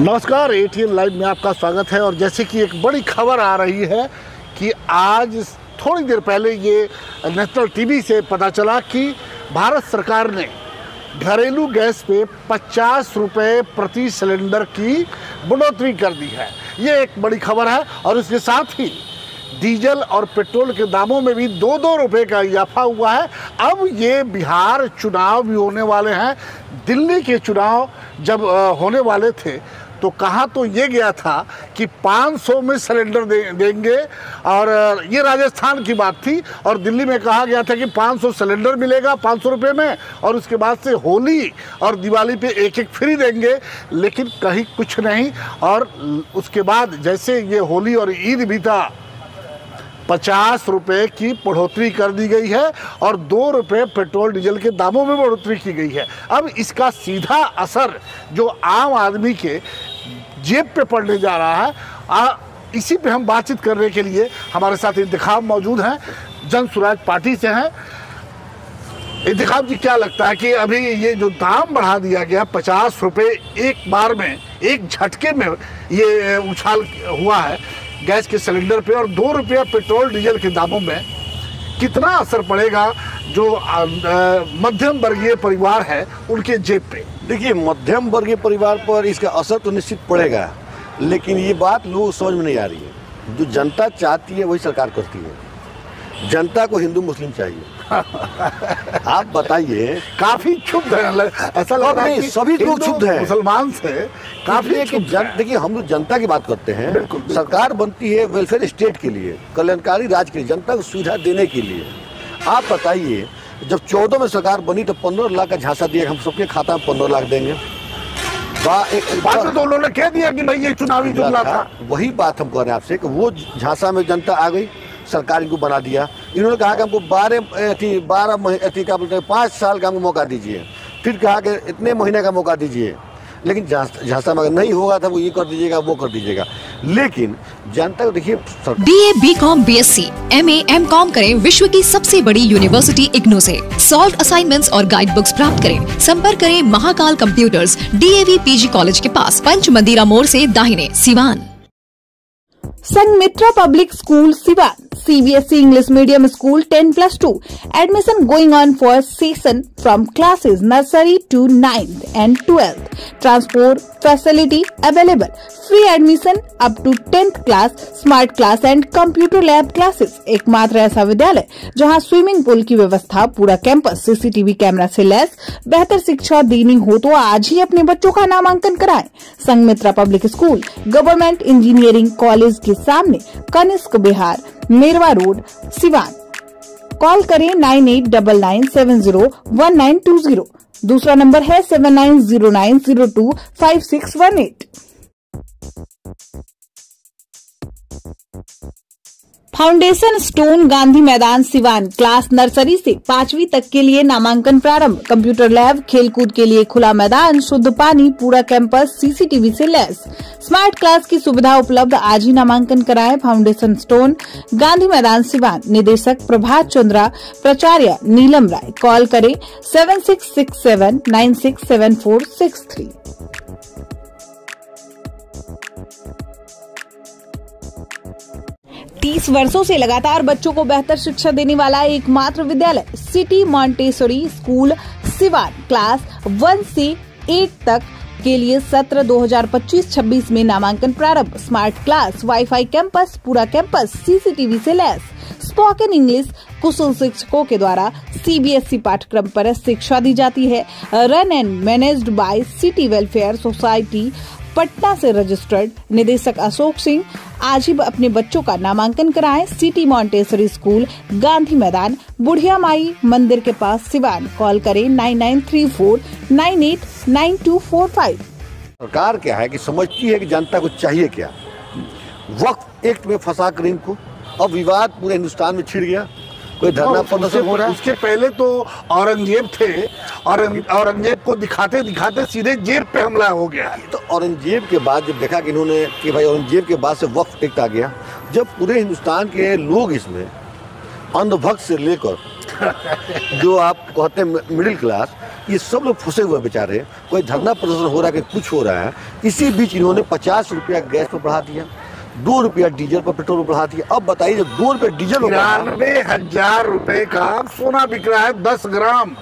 नमस्कार, ATN live में आपका स्वागत है। और जैसे कि एक बड़ी खबर आ रही है कि आज थोड़ी देर पहले ये नेशनल टीवी से पता चला कि भारत सरकार ने घरेलू गैस पे 50 रुपये प्रति सिलेंडर की बढ़ोतरी कर दी है। ये एक बड़ी खबर है। और इसके साथ ही डीजल और पेट्रोल के दामों में भी 2-2 रुपये का इजाफा हुआ है। अब ये बिहार चुनाव भी होने वाले हैं। दिल्ली के चुनाव जब होने वाले थे तो कहा तो ये गया था कि 500 में सिलेंडर देंगे, और ये राजस्थान की बात थी। और दिल्ली में कहा गया था कि 500 सिलेंडर मिलेगा 500 रुपये में, और उसके बाद से होली और दिवाली पे एक फ्री देंगे। लेकिन कहीं कुछ नहीं। और उसके बाद जैसे ये होली और ईद बीता, 50 रुपये की बढ़ोतरी कर दी गई है और 2 रुपये पेट्रोल डीजल के दामों में बढ़ोतरी की गई है। अब इसका सीधा असर जो आम आदमी के जेब पे पड़ने जा रहा है, इसी पे हम बातचीत करने के लिए हमारे साथ इंतखाब मौजूद हैं, जन स्वराज पार्टी से हैं। इंतखाब जी, क्या लगता है कि अभी ये जो दाम बढ़ा दिया गया 50 रुपये एक बार में, एक झटके में ये उछाल हुआ है गैस के सिलेंडर पे, और 2 रुपया पेट्रोल डीजल के दामों में, कितना असर पड़ेगा जो मध्यम वर्गीय परिवार है उनके जेब पे? देखिए, मध्यम वर्गीय परिवार पर इसका असर तो निश्चित पड़ेगा, लेकिन ये बात लोग समझ में नहीं आ रही है। जो जनता चाहती है वही सरकार करती है। जनता को हिंदू मुस्लिम चाहिए। आप बताइए। काफी क्षुब्ध है, ऐसा लग रहा है कि सभी लोग क्षुब्ध हैं मुसलमान से काफी। देखिए, हम लोग जनता की बात करते हैं। सरकार बनती है वेलफेयर स्टेट के लिए, कल्याणकारी राज्य के लिए, जनता को सुविधा देने के लिए। आप बताइए, जब 14 में सरकार बनी तो 15 लाख का झांसा दिया, हम सबके खाता में 15 लाख देंगे। बाद में तो उन्होंने कह दिया कि भाई ये चुनावी जुमला था। वही बात हम कह रहे हैं आपसे कि वो झांसा में जनता आ गई, सरकार इनको बना दिया। इन्होंने कहा कि हमको 5 साल का हमको मौका दीजिए, फिर कहा कि इतने महीने का मौका दीजिए। लेकिन झांसा में अगर नहीं होगा था वो ये कर दीजिएगा, वो कर दीजिएगा। लेकिन जनता को देखिए, BA, BCom, BSc, MA, MCom करें विश्व की सबसे बड़ी यूनिवर्सिटी इग्नू से। सॉल्व असाइनमेंट्स और गाइड बुक्स प्राप्त करें। संपर्क करें Mahakal computers, DAV PG college के पास, पंच मंदिरा मोड़ से दाहिने, Siwan. Sanmitra Public School, Siwan, CBSE English Medium School 10+2. Admission going on for session from classes nursery to 9th and 12th. Transport facility available. Free admission up to 10th class, smart class and computer lab classes. एकमात्र ऐसा विद्यालय जहां swimming pool की व्यवस्था, पूरा campus CCTV camera से lace. बेहतर शिक्षा देनी हो तो आज ही अपने बच्चों का नामांकन कराएं। Sanghamitra public school, government engineering college के सामने, कनिष्क बिहार, मेरवा रोड, सिवान। कॉल करें 9899701920। दूसरा नंबर है 7909025618। फाउंडेशन स्टोन, गांधी मैदान, सिवान। क्लास नर्सरी से 5वीं तक के लिए नामांकन प्रारंभ। कंप्यूटर लैब, खेलकूद के लिए खुला मैदान, शुद्ध पानी, पूरा कैंपस CCTV से लैस। स्मार्ट क्लास की सुविधा उपलब्ध। आज ही नामांकन कराएं। फाउंडेशन स्टोन, गांधी मैदान, सिवान। निदेशक प्रभात चंद्रा, प्राचार्य नीलम राय। कॉल करें 7667967463। 30 वर्षों से लगातार बच्चों को बेहतर शिक्षा देने वाला एकमात्र विद्यालय city Montessori school, Siwan. Class 1 से 8 तक के लिए सत्र 2025-26 में नामांकन प्रारंभ। स्मार्ट क्लास, वाईफाई कैंपस, पूरा कैंपस CCTV से लैस। स्पोकन इंग्लिश कुशल शिक्षकों के द्वारा CBSE पाठ्यक्रम पर शिक्षा दी जाती है। Run and managed by city welfare society, Patna से रजिस्टर्ड। निदेशक अशोक सिंह। आज ही अपने बच्चों का नामांकन कराएं। सिटी मॉन्टेसरी स्कूल, गांधी मैदान, बुढ़िया माई मंदिर के पास, सिवान। कॉल करें 9934989245। सरकार क्या है कि समझती है कि जनता को चाहिए क्या। वक्त एक्ट में फंसा कर इनको अब विवाद पूरे हिंदुस्तान में छिड़ गया। कोई धरना प्रदर्शन हो रहा है। उसके पहले तो औरंगजेब थे, औरंगजेब को दिखाते दिखाते सीधे जेब पे हमला हो गया। तो औरंगजेब के बाद जब देखा कि इन्होंने कि भाई औरंगजेब के बाद से वक्फ एक्ट आ गया, जब पूरे हिंदुस्तान के लोग इसमें अंधभक्त से लेकर जो आप कहते हैं मिडिल क्लास, ये सब लोग फंसे हुए बेचारे, कोई धरना प्रदर्शन हो रहा है कि कुछ हो रहा है, इसी बीच इन्होंने 50 रुपया गैस पर बढ़ा दिया, 2 रुपया डीजल पर पेट्रोल पर बढ़ा दिया। अब बताइए जब 2 रुपये डीजल पर 93,000 रुपए का सोना बिक रहा है 10 ग्राम।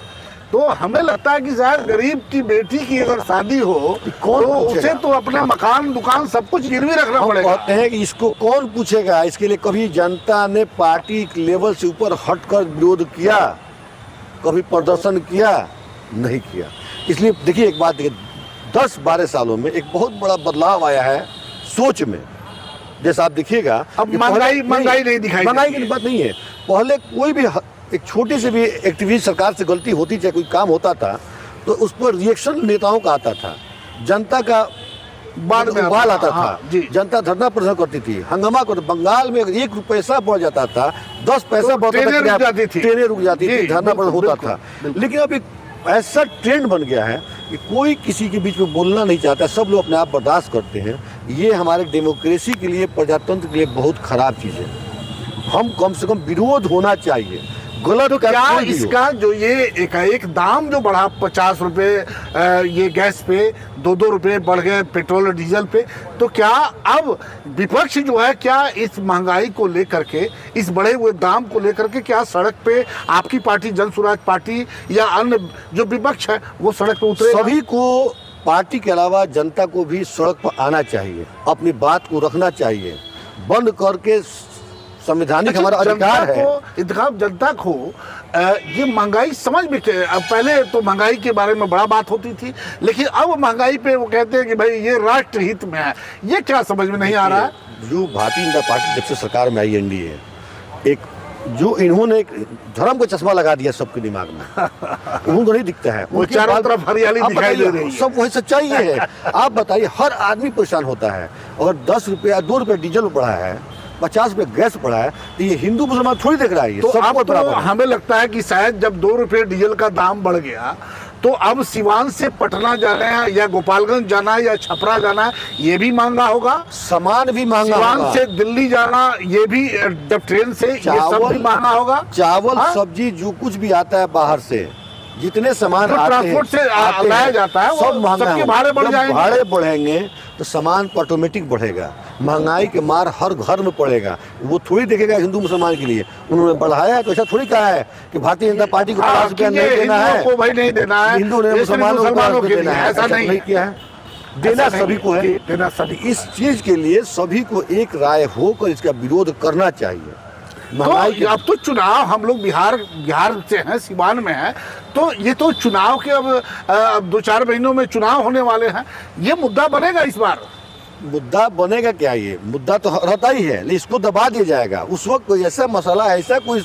तो हमें लगता है कि शायद गरीब की बेटी की अगर शादी हो कौन तो पूछेगा? उसे तो अपना मकान दुकान सब कुछ गिरवी रखना हम पड़ेगा। कहते हैं कि इसको कौन पूछेगा। इसके लिए कभी जनता ने पार्टी लेवल से ऊपर हटकर विरोध किया, कभी प्रदर्शन किया? नहीं किया। इसलिए देखिए एक बात देखिए, 10-12 सालों में एक बहुत बड़ा बदलाव आया है सोच में। जैसा आप देखिएगा अब महंगाई नहीं दिखाई महंगाई देती की बात नहीं है। पहले कोई भी एक छोटी से भी एक्टिविटी सरकार से गलती होती, चाहे कोई काम होता था, तो उस पर रिएक्शन नेताओं का आता था, जनता का बाद में उबाल आता हाँ, था, जी। जनता धरना प्रदर्शन करती थी, हंगामा करती। बंगाल में अगर 1 पैसा बढ़ जाता था, 10 पैसा तो ट्रेनें रुक जाती थी। ट्रेनें रुक जाती थी, जी, धरना प्रदर्शन होता बिल्कुल, था। बिल्कुल। लेकिन अब एक ऐसा ट्रेंड बन गया है कि कोई किसी के बीच में बोलना नहीं चाहता, सब लोग अपने आप बर्दाश्त करते हैं। ये हमारे डेमोक्रेसी के लिए, प्रजातंत्र के लिए बहुत खराब चीज़ है। हम कम से कम विरोध होना चाहिए। गलत तो क्या इसका जो ये एकाएक दाम जो बढ़ा 50 रुपए ये गैस पे, 2-2 रुपए बढ़ गए पेट्रोल और डीजल पे, तो क्या अब विपक्ष जो है क्या इस महंगाई को लेकर के, इस बढ़े हुए दाम को लेकर के क्या सड़क पे आपकी पार्टी जन स्वराज पार्टी या अन्य जो विपक्ष है वो सड़क पे उतरे? सभी को, पार्टी के अलावा जनता को भी सड़क पर आना चाहिए, अपनी बात को रखना चाहिए, बंद करके संवैधानिक हमारा अधिकार है। इंतखाब जनता को ये महंगाई समझ में अब पहले तो महंगाई के बारे में बड़ा बात होती थी, लेकिन अब महंगाई पे वो कहते हैं कि भाई ये राष्ट्र हित में है। ये क्या समझ में नहीं आ रहा है? जो भारतीय जनता पार्टी जब से सरकार में आई एनडीए, एक जो इन्होंने एक धर्म का चश्मा लगा दिया सबके दिमाग में, उनको नहीं दिखता है, वो चारों तरफ हरियाली आप दिखाई दे बताइए, रही है। सब वही सच्चाई है। आप बताइए, हर आदमी परेशान होता है। अगर 10 रुपया 2 रुपये डीजल बढ़ा है, 50 रुपये गैस पड़ा है, तो ये हिंदू मुसलमान थोड़ी देख रहा है। ये तो सबको अब तो बराबर है। हमें लगता है कि शायद जब 2 रुपये डीजल का दाम बढ़ गया तो अब सिवान से पटना जाना है या गोपालगंज जाना है या छपरा जाना है, ये भी महंगा होगा। सामान भी महंगा सिवान होगा। से दिल्ली जाना ये भी जब ट्रेन से, ये सब भी महंगा होगा। चावल, हाँ? सब्जी जो कुछ भी आता है बाहर से, जितने सामान जो आते हैं, ट्रांसपोर्ट से आते लाया हैं, जाता है, वो सब महंगा सबके होगा। भाड़े बढ़ जब जाएंगे। भाड़े बढ़ेंगे तो सामान पर ऑटोमेटिक बढ़ेगा। महंगाई के मार हर घर में पड़ेगा। वो थोड़ी देखेगा हिंदू मुसलमान के लिए। उन्होंने बढ़ाया है तो ऐसा थोड़ी कहा है कि भारतीय जनता पार्टी को 50 रुपया नहीं देना है, हिंदुओं को भाई नहीं देना है, हिंदू ने ये सिर्फ मुसलमानों को देना है, ऐसा नहीं किया है। देना सभी को है, देना सभी। इस चीज के लिए सभी को एक राय होकर इसका विरोध करना चाहिए। महंगाई तो अब तो चुनाव, हम लोग बिहार से हैं, सिवान में है, तो ये तो चुनाव के अब 2-4 महीनों में चुनाव होने वाले हैं। ये मुद्दा बनेगा इस बार। मुद्दा बनेगा क्या? ये मुद्दा तो रहता ही है, लेकिन इसको दबा दिया जाएगा। उस वक्त कोई ऐसा मसला, ऐसा कोई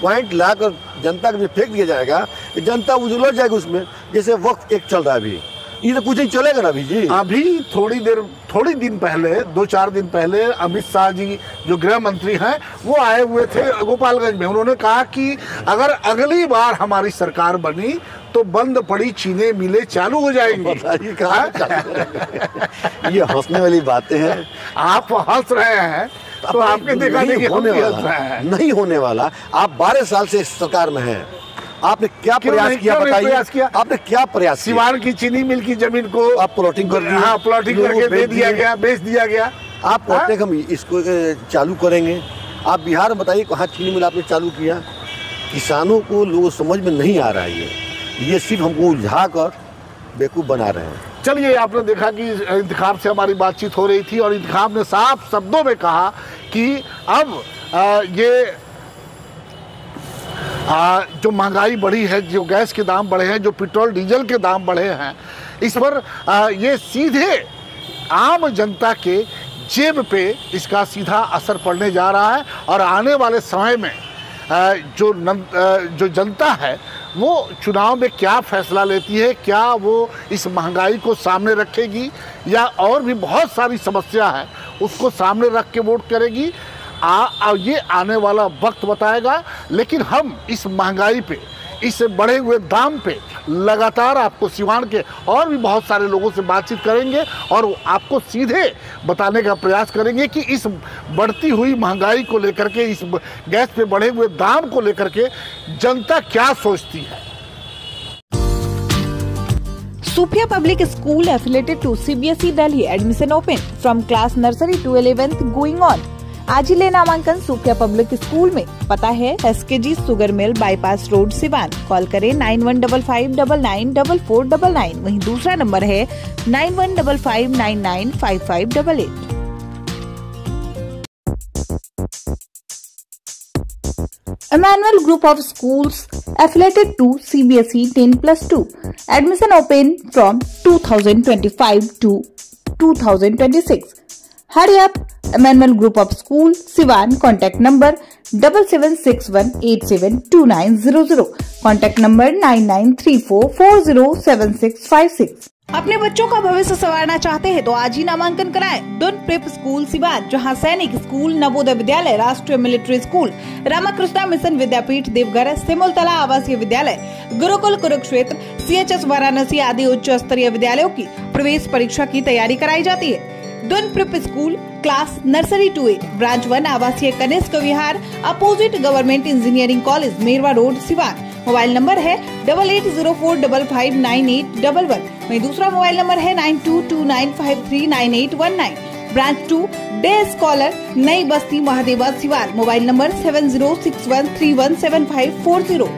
पॉइंट लाकर जनता के लिए फेंक दिया जाएगा कि जनता उजड़ जाएगी उसमें। जैसे वक्त एक चल रहा है अभी, ये तो कुछ नहीं चलेगा ना अभी जी। अभी थोड़ी दिन पहले, 2-4 दिन पहले अमित शाह जी जो गृह मंत्री हैं वो आए हुए थे गोपालगंज में। उन्होंने कहा कि अगर अगली बार हमारी सरकार बनी तो बंद पड़ी चीनी मिलें चालू हो जाएंगी। बताइए कहाँ ये हंसने वाली बातें हैं। आप हंस रहे हैं तो आपने देखा नहीं होने वाला, नहीं होने वाला। आप 12 साल से सरकार में हैं, आपने क्या प्रयास किया बताइए? आपने क्या प्रयास किया? सिवान की चीनी मिल की जमीन को आप प्लॉटिंग कर दिया। हाँ, प्लॉटिंग करके दे दिया गया, बेच दिया गया। आप कहते हैं हम इसको चालू करेंगे। आप बिहार में बताइए कहाँ चीनी मिल आपने चालू किया? किसानों को लोग समझ में नहीं आ रहा है। ये सिर्फ हमको उलझा कर बेवकूफ़ बना रहे हैं। चलिए, आपने देखा कि इंतखाब से हमारी बातचीत हो रही थी और इंतखाब ने साफ शब्दों में कहा कि अब ये जो महंगाई बढ़ी है, जो गैस के दाम बढ़े हैं, जो पेट्रोल डीजल के दाम बढ़े हैं, इस पर ये सीधे आम जनता के जेब पे इसका सीधा असर पड़ने जा रहा है। और आने वाले समय में जो जनता है वो चुनाव में क्या फैसला लेती है, क्या वो इस महंगाई को सामने रखेगी या और भी बहुत सारी समस्या है उसको सामने रख के वोट करेगी, ये आने वाला वक्त बताएगा। लेकिन हम इस महंगाई पे, इस बढ़े हुए दाम पे लगातार आपको सिवान के और भी बहुत सारे लोगों से बातचीत करेंगे और आपको सीधे बताने का प्रयास करेंगे कि इस बढ़ती हुई महंगाई को लेकर के, इस गैस पे बढ़े हुए दाम को लेकर के जनता क्या सोचती है। Sophia Public School affiliated to CBSE Delhi. Admission open from class nursery to 11th going on. आज ही ले नामांकन सोफिया पब्लिक स्कूल में। पता है SKG sugar mill bypass road Siwan. Call करें 9155994499। वहीं दूसरा नंबर है 9155995588। Emmanuel Group of Schools affiliated to CBSE 10+2. Admission open from 2025 to 2026. Hurry up! Emmanuel Group of School, Siwan. Contact number 7761872900. Contact number 9934407656. अपने बच्चों का भविष्य संवारना चाहते हैं तो आज ही नामांकन कराएं। डुन प्रेप स्कूल सिवान, जहां सैनिक स्कूल, नवोदय विद्यालय, राष्ट्रीय मिलिट्री स्कूल, रामाकृष्णा मिशन विद्यापीठ देवघर, सिमुलतला आवासीय विद्यालय, गुरुकुल कुरुक्षेत्र, CHS वाराणसी आदि उच्च स्तरीय विद्यालयों की प्रवेश परीक्षा की तैयारी कराई जाती है। Doon prep school class nursery to 8, branch 1, आवासीय Kanishk Vihar, opposite government engineering college, Merwa road, Siwan. Mobile number है 8804559811। वहीं दूसरा मोबाइल नंबर है 9229539819। ब्रांच 2, डे स्कॉलर, नई बस्ती, Mahadeva, Siwan. Mobile number 7061317540।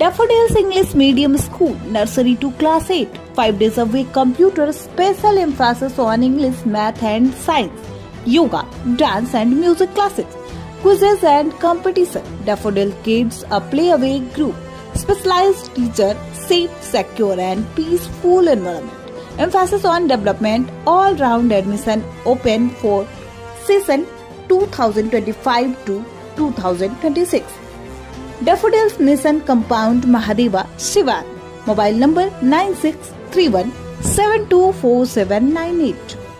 Daffodils English Medium School, Nursery to Class 8, 5 days a week computer, special emphasis on English, Math and Science, Yoga, Dance and Music classes, quizzes and competition. Daffodil Kids, a play-away group, specialized teacher, safe, secure and peaceful environment. Emphasis on development, all-round admission open for session 2025 to 2026. Daffodils Mission Compound, Mahadeva, Siwan. Mobile number 9631724798.